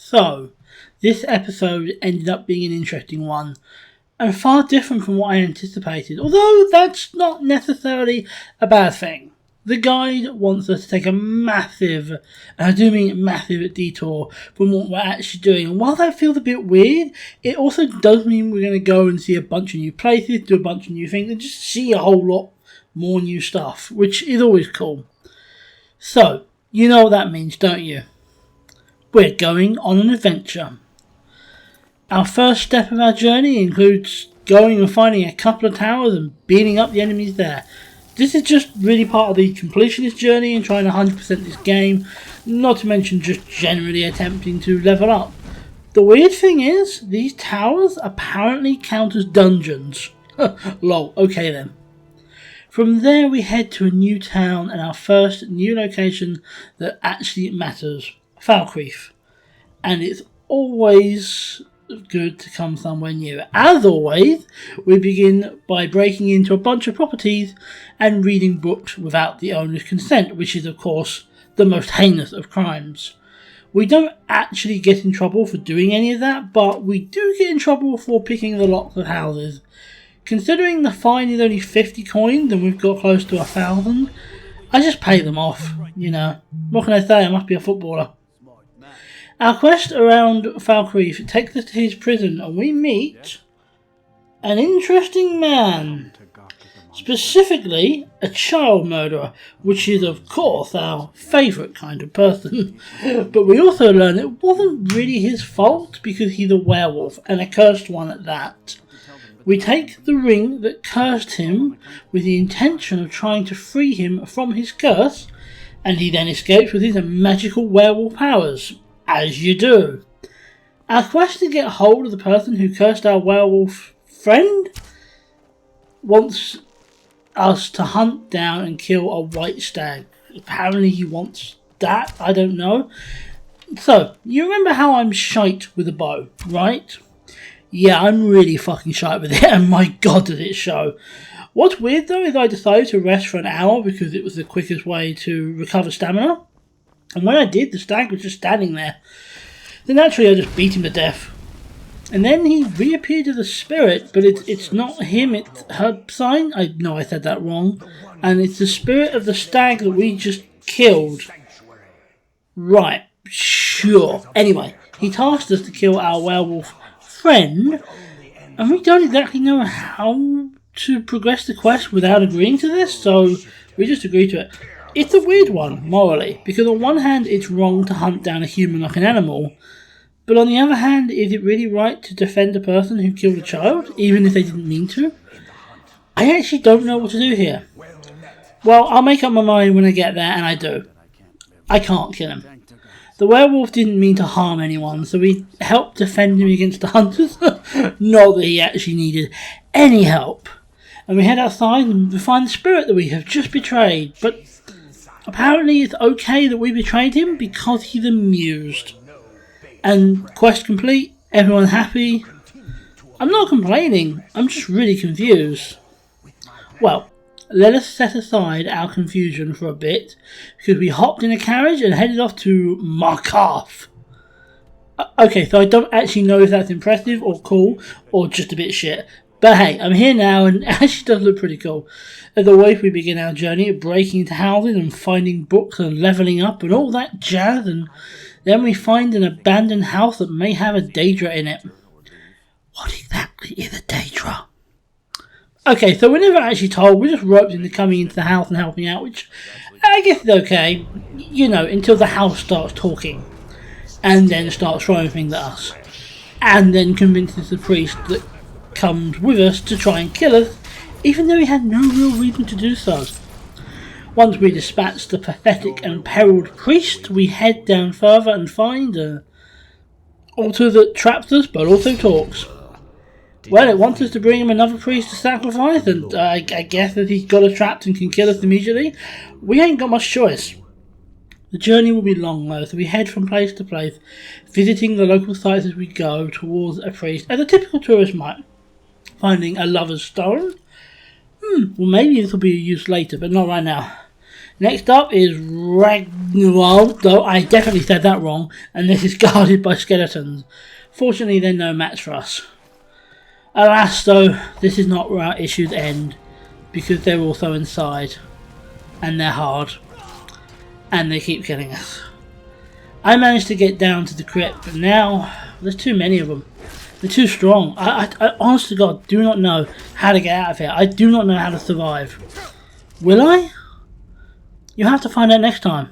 So, this episode ended up being an interesting one, and far different from what I anticipated, although that's not necessarily a bad thing. The guide wants us to take a massive, and I do mean massive, detour from what we're actually doing, and while that feels a bit weird, it also does mean we're going to go and see a bunch of new places, do a bunch of new things, and just see a whole lot more new stuff, which is always cool. So, you know what that means, don't you? We're going on an adventure. Our first step of our journey includes going and finding a couple of towers and beating up the enemies there. This is just really part of the completionist journey and trying to 100% this game, not to mention just generally attempting to level up. The weird thing is, these towers apparently count as dungeons. Lol, okay then. From there we head to a new town and our first new location that actually matters, Falkreath. And it's always good to come somewhere new. As always, we begin by breaking into a bunch of properties and reading books without the owner's consent, which is of course the most heinous of crimes. We don't actually get in trouble for doing any of that, but we do get in trouble for picking the locks of houses. Considering the fine is only 50 coins and we've got close to 1,000, I just pay them off, you know. What can I say, I must be a footballer. Our quest around Falkreath takes us to his prison and we meet an interesting man. Specifically, a child murderer, which is of course our favourite kind of person. But we also learn it wasn't really his fault because he's a werewolf, and a cursed one at that. We take the ring that cursed him with the intention of trying to free him from his curse, and he then escapes with his magical werewolf powers. As you do. Our quest to get hold of the person who cursed our werewolf friend wants us to hunt down and kill a white stag. Apparently he wants that, I don't know. So, you remember how I'm shite with a bow, right? Yeah, I'm really fucking shite with it, and my god did it show. What's weird though is I decided to rest for an hour because it was the quickest way to recover stamina. And when I did, the stag was just standing there. Then naturally I just beat him to death. And then he reappeared as a spirit, but it's not him, it's her sign. I know I said that wrong. And it's the spirit of the stag that we just killed. Right, sure. Anyway, he tasked us to kill our werewolf friend. And we don't exactly know how to progress the quest without agreeing to this, so we just agreed to it. It's a weird one, morally, because on one hand it's wrong to hunt down a human like an animal, but on the other hand, is it really right to defend a person who killed a child, even if they didn't mean to? I actually don't know what to do here. Well, I'll make up my mind when I get there, and I do. I can't kill him. The werewolf didn't mean to harm anyone, so we helped defend him against the hunters. Not that he actually needed any help. And we head outside and we find the spirit that we have just betrayed, but apparently it's okay that we betrayed him because he's amused. And quest complete, everyone happy. I'm not complaining, I'm just really confused. Well, let us set aside our confusion for a bit, because we hopped in a carriage and headed off to Markarth. Okay, so I don't actually know if that's impressive or cool, or just a bit shit. But hey, I'm here now and it actually does look pretty cool. As always, we begin our journey of breaking into houses and finding books and levelling up and all that jazz, and then we find an abandoned house that may have a Daedra in it. What exactly is a Daedra? Okay, so we're never actually told, we're just roped into coming into the house and helping out, which I guess is okay, you know, until the house starts talking, and then starts throwing things at us, and then convinces the priest that comes with us to try and kill us, even though he had no real reason to do so. Once we dispatch the pathetic and perilled priest, we head down further and find an altar that traps us but also talks. Well, it wants us to bring him another priest to sacrifice, and I guess that he's got us trapped and can kill us immediately. We ain't got much choice. The journey will be long though, so we head from place to place, visiting the local sites as we go towards a priest, as a typical tourist might. Finding a lover's stone? Well, maybe this will be used later, but not right now. Next up is Ragnarok, though I definitely said that wrong, and this is guarded by skeletons. Fortunately, they're no match for us. Alas, though, this is not where our issues end, because they're also inside, and they're hard, and they keep killing us. I managed to get down to the crypt, but now there's too many of them. They're too strong. I honest to God do not know how to get out of here. I do not know how to survive. Will I? You'll have to find out next time.